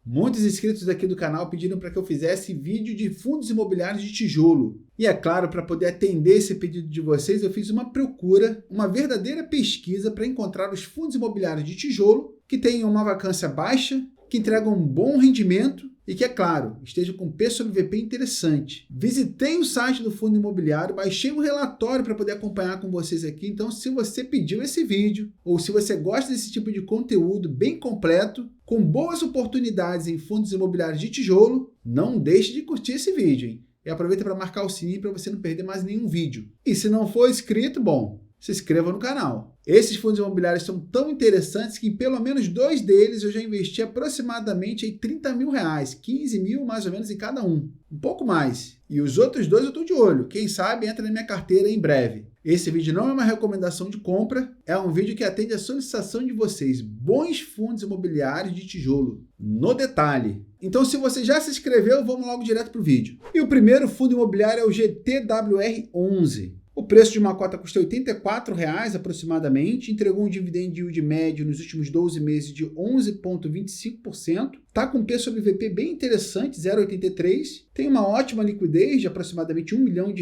Muitos inscritos aqui do canal pediram para que eu fizesse vídeo de fundos imobiliários de tijolo. E é claro, para poder atender esse pedido de vocês, eu fiz uma procura, uma verdadeira pesquisa para encontrar os fundos imobiliários de tijolo que tenham uma vacância baixa, que entregam um bom rendimento e que, é claro, estejam com P sobre VP interessante. Visitei o site do fundo imobiliário, baixei um relatório para poder acompanhar com vocês aqui. Então, se você pediu esse vídeo ou se você gosta desse tipo de conteúdo bem completo, com boas oportunidades em fundos imobiliários de tijolo, não deixe de curtir esse vídeo, hein? E aproveita para marcar o sininho para você não perder mais nenhum vídeo. E se não for inscrito, bom, se inscreva no canal. Esses fundos imobiliários são tão interessantes que em pelo menos 2 deles eu já investi aproximadamente em R$30 mil, 15 mil mais ou menos em cada um pouco mais. E os outros 2 eu estou de olho, quem sabe entra na minha carteira em breve. Esse vídeo não é uma recomendação de compra, é um vídeo que atende à solicitação de vocês, bons fundos imobiliários de tijolo, no detalhe. Então, se você já se inscreveu, vamos logo direto para o vídeo. E o primeiro fundo imobiliário é o GTWR11. O preço de uma cota custa R$ 84,00 aproximadamente, entregou um dividend yield médio nos últimos 12 meses de 11,25%, está com P sobre VP bem interessante, 0,83%, tem uma ótima liquidez de aproximadamente R$1 milhão,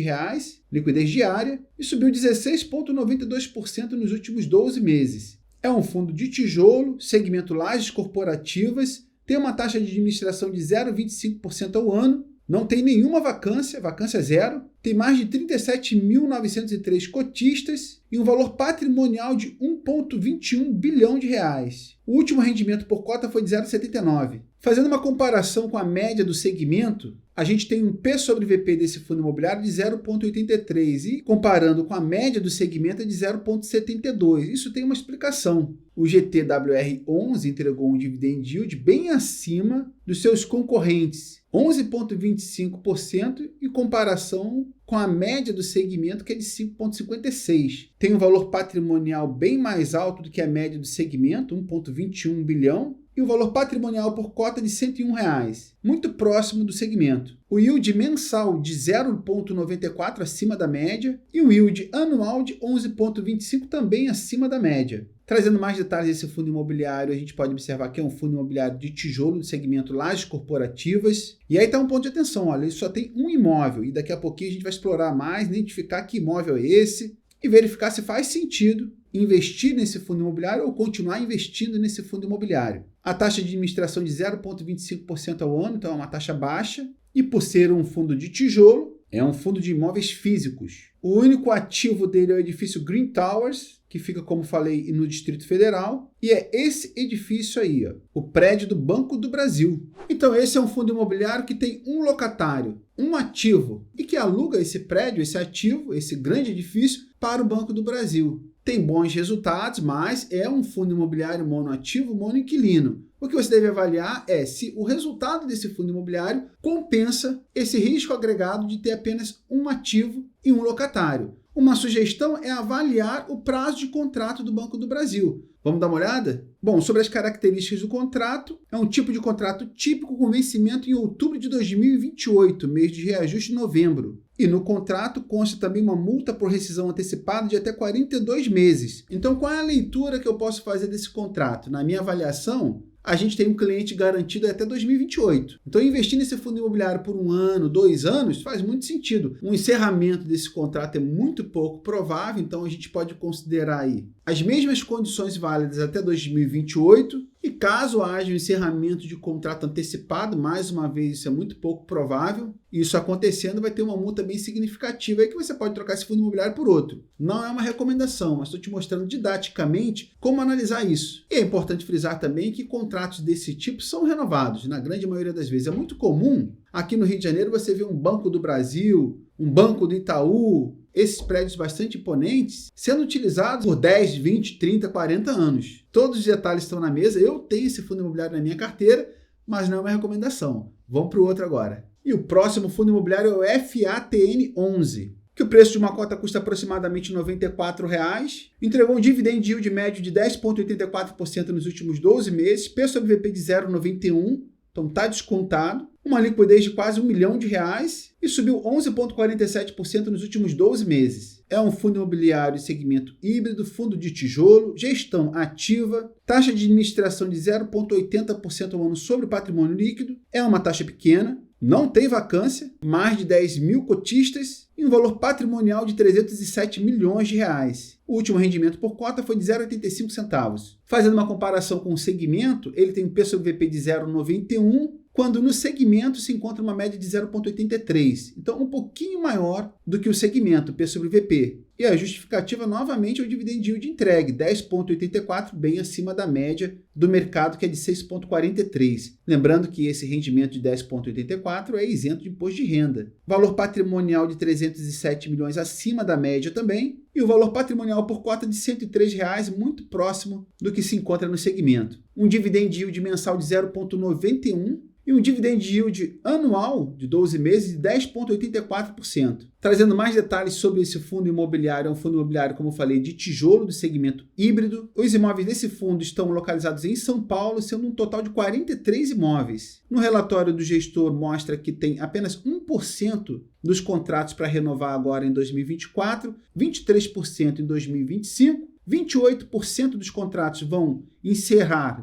liquidez diária, e subiu 16,92% nos últimos 12 meses. É um fundo de tijolo, segmento lajes corporativas, tem uma taxa de administração de 0,25% ao ano, não tem nenhuma vacância, vacância zero, tem mais de 37.903 cotistas e um valor patrimonial de 1,21 bilhão de reais. O último rendimento por cota foi de 0,79. Fazendo uma comparação com a média do segmento, a gente tem um P sobre VP desse fundo imobiliário de 0,83 e comparando com a média do segmento é de 0,72. Isso tem uma explicação. O GTWR11 entregou um dividend yield bem acima dos seus concorrentes, 11,25% em comparação com a média do segmento, que é de 5,56. Tem um valor patrimonial bem mais alto do que a média do segmento, 1,21 bilhão, e o valor patrimonial por cota de R$ 101,00, muito próximo do segmento. O yield mensal de 0,94 acima da média e o yield anual de 11,25 também acima da média. Trazendo mais detalhes desse fundo imobiliário, a gente pode observar que é um fundo imobiliário de tijolo do segmento lajes corporativas. E aí está um ponto de atenção, olha, ele só tem um imóvel e daqui a pouquinho a gente vai explorar mais, identificar que imóvel é esse e verificar se faz sentido investir nesse fundo imobiliário ou continuar investindo nesse fundo imobiliário. A taxa de administração de 0,25% ao ano, então é uma taxa baixa. E por ser um fundo de tijolo, é um fundo de imóveis físicos. O único ativo dele é o edifício Green Towers, que fica, como falei, no Distrito Federal. E é esse edifício aí, ó, o prédio do Banco do Brasil. Então esse é um fundo imobiliário que tem um locatário, um ativo, e que aluga esse prédio, esse ativo, esse grande edifício, para o Banco do Brasil. Tem bons resultados, mas é um fundo imobiliário monoativo, monoinquilino. O que você deve avaliar é se o resultado desse fundo imobiliário compensa esse risco agregado de ter apenas um ativo e um locatário. Uma sugestão é avaliar o prazo de contrato do Banco do Brasil. Vamos dar uma olhada? Bom, sobre as características do contrato, é um tipo de contrato típico com vencimento em outubro de 2028, mês de reajuste em novembro. E no contrato consta também uma multa por rescisão antecipada de até 42 meses. Então, qual é a leitura que eu posso fazer desse contrato? Na minha avaliação, a gente tem um cliente garantido até 2028. Então, investir nesse fundo imobiliário por 1 ano, 2 anos, faz muito sentido. Um encerramento desse contrato é muito pouco provável, então a gente pode considerar aí as mesmas condições válidas até 2028, e caso haja um encerramento de contrato antecipado, mais uma vez isso é muito pouco provável, isso acontecendo vai ter uma multa bem significativa aí que você pode trocar esse fundo imobiliário por outro. Não é uma recomendação, mas estou te mostrando didaticamente como analisar isso. E é importante frisar também que contratos desse tipo são renovados, na grande maioria das vezes. É muito comum, aqui no Rio de Janeiro, você ver um Banco do Brasil, um Banco do Itaú, esses prédios bastante imponentes, sendo utilizados por 10, 20, 30, 40 anos. Todos os detalhes estão na mesa. Eu tenho esse fundo imobiliário na minha carteira, mas não é uma recomendação. Vamos para o outro agora. E o próximo fundo imobiliário é o FATN11, que o preço de uma cota custa aproximadamente R$ 94,00, entregou um dividend yield médio de 10,84% nos últimos 12 meses, P sobre VP de 0,91, então está descontado. uma liquidez de quase R$1 milhão e subiu 11,47% nos últimos 12 meses. É um fundo imobiliário de segmento híbrido, fundo de tijolo, gestão ativa, taxa de administração de 0,80% ao ano sobre o patrimônio líquido, é uma taxa pequena, não tem vacância, mais de 10 mil cotistas e um valor patrimonial de R$307 milhões. O último rendimento por cota foi de 0,85 centavos. Fazendo uma comparação com o segmento, ele tem um P sobre VP de 0,91, quando no segmento se encontra uma média de 0,83. Então, um pouquinho maior do que o segmento, P sobre VP. E a justificativa, novamente, é o dividend yield entregue, 10,84, bem acima da média do mercado, que é de 6,43. Lembrando que esse rendimento de 10,84 é isento de imposto de renda. Valor patrimonial de R$307 milhões acima da média também, e o valor patrimonial por cota de R$103, muito próximo do que se encontra no segmento. Um dividend yield mensal de 0,91 e um dividend yield anual de 12 meses de 10,84%. Trazendo mais detalhes sobre esse fundo imobiliário, é um fundo imobiliário, como eu falei, de tijolo do segmento híbrido. Os imóveis desse fundo estão localizados em São Paulo, sendo um total de 43 imóveis. No relatório do gestor mostra que tem apenas 1% dos contratos para renovar agora em 2024, 23% em 2025, 28% dos contratos vão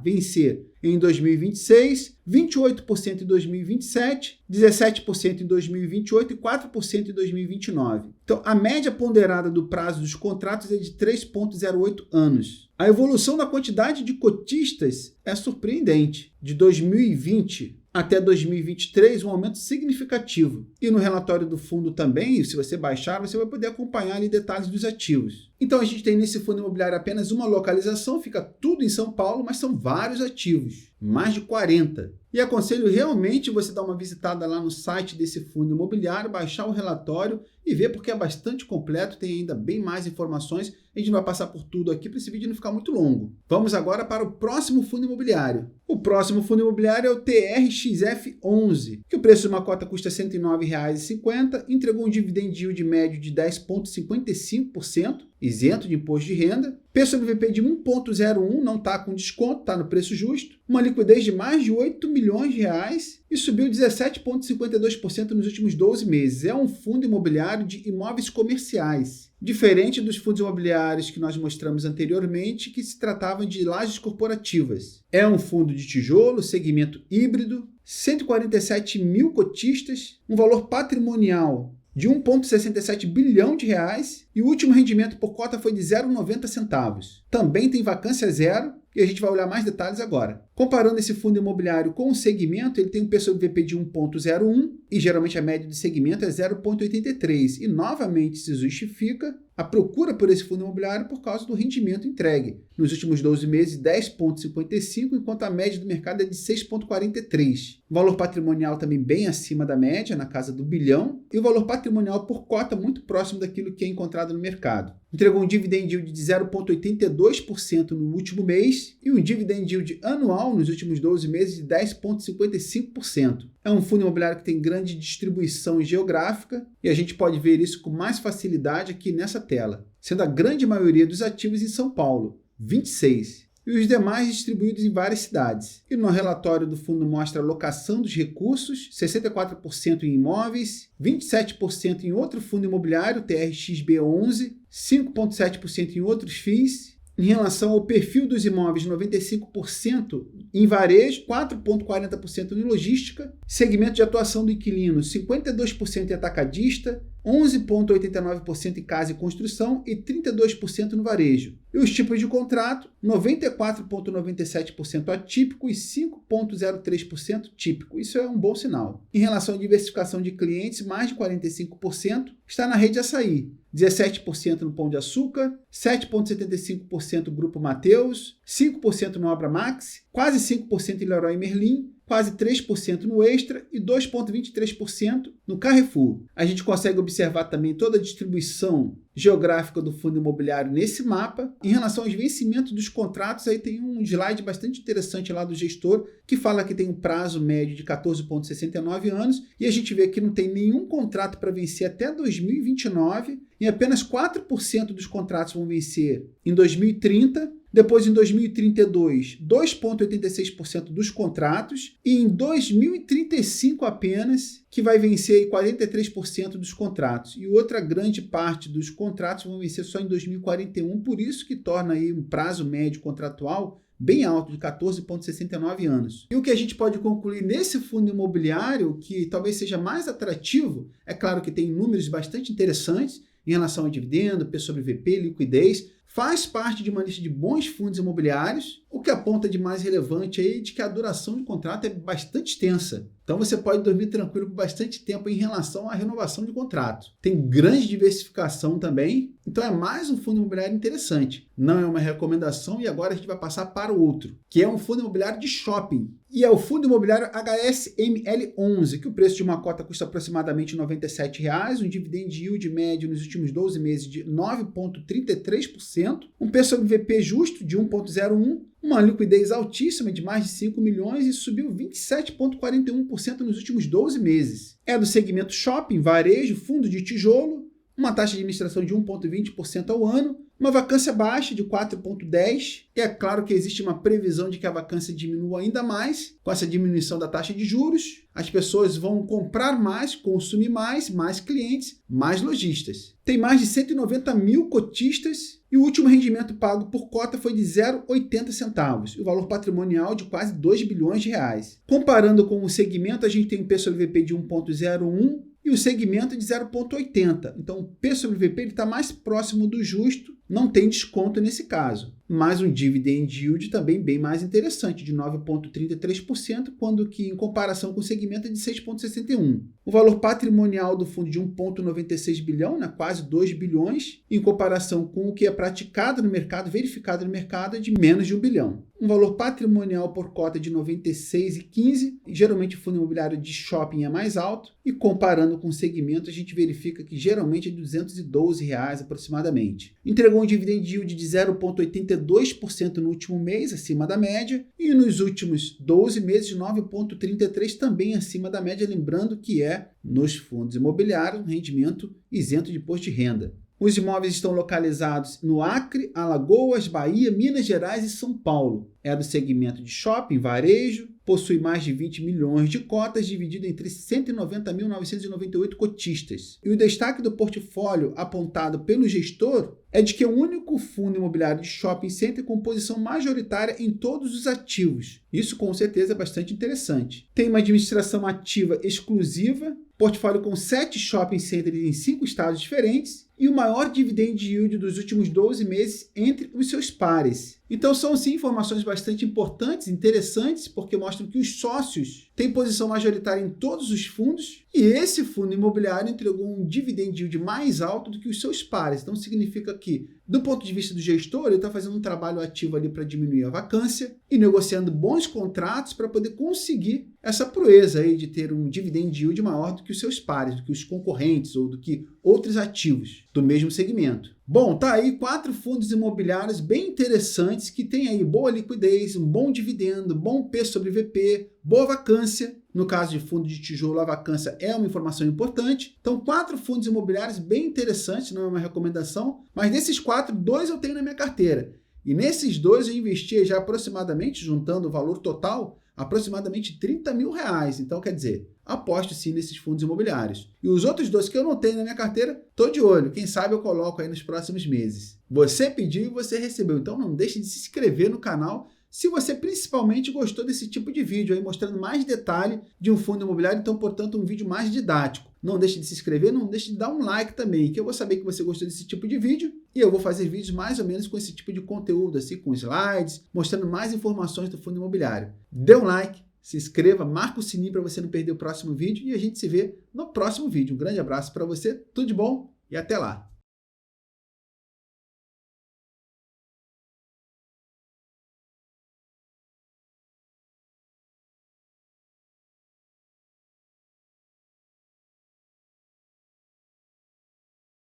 vencer em 2026, 28% em 2027, 17% em 2028 e 4% em 2029. Então, a média ponderada do prazo dos contratos é de 3,08 anos. A evolução da quantidade de cotistas é surpreendente. De 2020 até 2023, um aumento significativo. E no relatório do fundo também, se você baixar, você vai poder acompanhar ali detalhes dos ativos. Então, a gente tem nesse fundo imobiliário apenas uma localização, fica tudo em São Paulo, mas são vários ativos, mais de 40. E aconselho realmente você dar uma visitada lá no site desse fundo imobiliário, baixar o relatório e ver, porque é bastante completo, tem ainda bem mais informações. A gente não vai passar por tudo aqui para esse vídeo não ficar muito longo. Vamos agora para o próximo fundo imobiliário. O próximo fundo imobiliário é o TRXF11, que o preço de uma cota custa R$ 109,50, entregou um dividend yield médio de 10,55%, isento de imposto de renda, P sobre VP de 1,01, não está com desconto, está no preço justo, uma liquidez de mais de R$8 milhões e subiu 17,52% nos últimos 12 meses. É um fundo imobiliário de imóveis comerciais, diferente dos fundos imobiliários que nós mostramos anteriormente, que se tratavam de lajes corporativas. É um fundo de tijolo, segmento híbrido, 147 mil cotistas, um valor patrimonial de 1,67 bilhão de reais e o último rendimento por cota foi de 0,90 centavos. Também tem vacância zero e a gente vai olhar mais detalhes agora. Comparando esse fundo imobiliário com o segmento, ele tem um P sobre VP de 1,01 e geralmente a média do segmento é 0,83 e novamente se justifica a procura por esse fundo imobiliário por causa do rendimento entregue. Nos últimos 12 meses, 10,55, enquanto a média do mercado é de 6,43. O valor patrimonial também bem acima da média, na casa do bilhão, e o valor patrimonial por cota muito próximo daquilo que é encontrado no mercado. Entregou um dividend yield de 0,82% no último mês e um dividend yield anual nos últimos 12 meses de 10,55%. É um fundo imobiliário que tem grande distribuição geográfica e a gente pode ver isso com mais facilidade aqui nessa tela, sendo a grande maioria dos ativos em São Paulo, 26, e os demais distribuídos em várias cidades. E no relatório do fundo mostra a alocação dos recursos, 64% em imóveis, 27% em outro fundo imobiliário, TRXB11, 5,7% em outros FIIs. Em relação ao perfil dos imóveis, 95% em varejo, 4,40% em logística, segmento de atuação do inquilino, 52% em atacadista, 11,89% em casa e construção e 32% no varejo. E os tipos de contrato, 94,97% atípico e 5,03% típico. Isso é um bom sinal. Em relação à diversificação de clientes, mais de 45% está na rede Açaí, 17% no Pão de Açúcar, 7,75% Grupo Mateus, 5% no Obra Max, quase 5% em Leroy Merlin, quase 3% no Extra e 2,23% no Carrefour. A gente consegue observar também toda a distribuição geográfica do fundo imobiliário nesse mapa. Em relação aos vencimentos dos contratos, aí tem um slide bastante interessante lá do gestor, que fala que tem um prazo médio de 14,69 anos, e a gente vê que não tem nenhum contrato para vencer até 2029, e apenas 4% dos contratos vão vencer em 2030, Depois, em 2032, 2,86% dos contratos. E em 2035 apenas, que vai vencer aí 43% dos contratos. E outra grande parte dos contratos vão vencer só em 2041, por isso que torna aí um prazo médio contratual bem alto, de 14,69 anos. E o que a gente pode concluir nesse fundo imobiliário, que talvez seja mais atrativo, é claro que tem números bastante interessantes em relação ao dividendo, P sobre VP, liquidez, faz parte de uma lista de bons fundos imobiliários, o que aponta de mais relevante aí de que a duração do contrato é bastante extensa. Então você pode dormir tranquilo por bastante tempo em relação à renovação de contrato. Tem grande diversificação também, então é mais um fundo imobiliário interessante. Não é uma recomendação e agora a gente vai passar para o outro, que é um fundo imobiliário de shopping. E é o fundo imobiliário HSML11, que o preço de uma cota custa aproximadamente R$ 97,00, um dividend yield médio nos últimos 12 meses de 9,33%, um P sobre VP justo de 1,01%, uma liquidez altíssima de mais de 5 milhões e subiu 27,41% nos últimos 12 meses. É do segmento shopping, varejo, fundo de tijolo, uma taxa de administração de 1,20% ao ano, uma vacância baixa de 4,10%, e é claro que existe uma previsão de que a vacância diminua ainda mais com essa diminuição da taxa de juros. As pessoas vão comprar mais, consumir mais clientes, mais lojistas. Tem mais de 190 mil cotistas e o último rendimento pago por cota foi de 0,80 centavos, e o valor patrimonial de quase 2 bilhões de reais. Comparando com o segmento, a gente tem um P sobre VP de 1,01 e o segmento de 0,80. Então, o P sobre VP está mais próximo do justo, não tem desconto nesse caso. Mas um dividend yield também bem mais interessante, de 9,33%, quando que em comparação com o segmento é de 6,61%. O valor patrimonial do fundo de 1,96 bilhão, né, quase 2 bilhões, em comparação com o que é praticado no mercado, verificado no mercado, é de menos de 1 bilhão. Um valor patrimonial por cota de 96,15, geralmente o fundo imobiliário de shopping é mais alto, e comparando com o segmento, a gente verifica que geralmente é R$ 212 aproximadamente. Entregou um dividend yield de 0,82% no último mês, acima da média, e nos últimos 12 meses, 9,33% também acima da média, lembrando que é, nos fundos imobiliários, um rendimento isento de imposto de renda. Os imóveis estão localizados no Acre, Alagoas, Bahia, Minas Gerais e São Paulo. É do segmento de shopping, varejo, possui mais de 20 milhões de cotas, dividido entre 190.998 cotistas. E o destaque do portfólio apontado pelo gestor é de que é o único fundo imobiliário de shopping center com posição majoritária em todos os ativos. Isso com certeza é bastante interessante. Tem uma administração ativa exclusiva, portfólio com 7 shopping centers em 5 estados diferentes e o maior dividend yield dos últimos 12 meses entre os seus pares. Então são sim informações bastante importantes, interessantes, porque mostram que os sócios têm posição majoritária em todos os fundos e esse fundo imobiliário entregou um dividend yield mais alto do que os seus pares. Então significa que, do ponto de vista do gestor, ele está fazendo um trabalho ativo ali para diminuir a vacância e negociando bons contratos para poder conseguir essa proeza aí de ter um dividend yield maior do que os seus pares, do que os concorrentes ou do que outros ativos do mesmo segmento. Bom, tá aí 4 fundos imobiliários bem interessantes que têm aí boa liquidez, um bom dividendo, bom P sobre VP, boa vacância. No caso de fundo de tijolo, a vacância é uma informação importante. Então, 4 fundos imobiliários bem interessantes, não é uma recomendação, mas desses 4, 2 eu tenho na minha carteira. E nesses 2 eu investi já aproximadamente, juntando o valor total, aproximadamente R$30 mil. Então, quer dizer, aposto sim nesses fundos imobiliários. E os outros 2 que eu não tenho na minha carteira, estou de olho. Quem sabe eu coloco aí nos próximos meses. Você pediu e você recebeu. Então, não deixe de se inscrever no canal se você principalmente gostou desse tipo de vídeo, aí mostrando mais detalhe de um fundo imobiliário. Então, portanto, um vídeo mais didático. Não deixe de se inscrever, não deixe de dar um like também, que eu vou saber que você gostou desse tipo de vídeo e eu vou fazer vídeos mais ou menos com esse tipo de conteúdo, assim, com slides, mostrando mais informações do fundo imobiliário. Dê um like, se inscreva, marca o sininho para você não perder o próximo vídeo e a gente se vê no próximo vídeo. Um grande abraço para você, tudo de bom e até lá!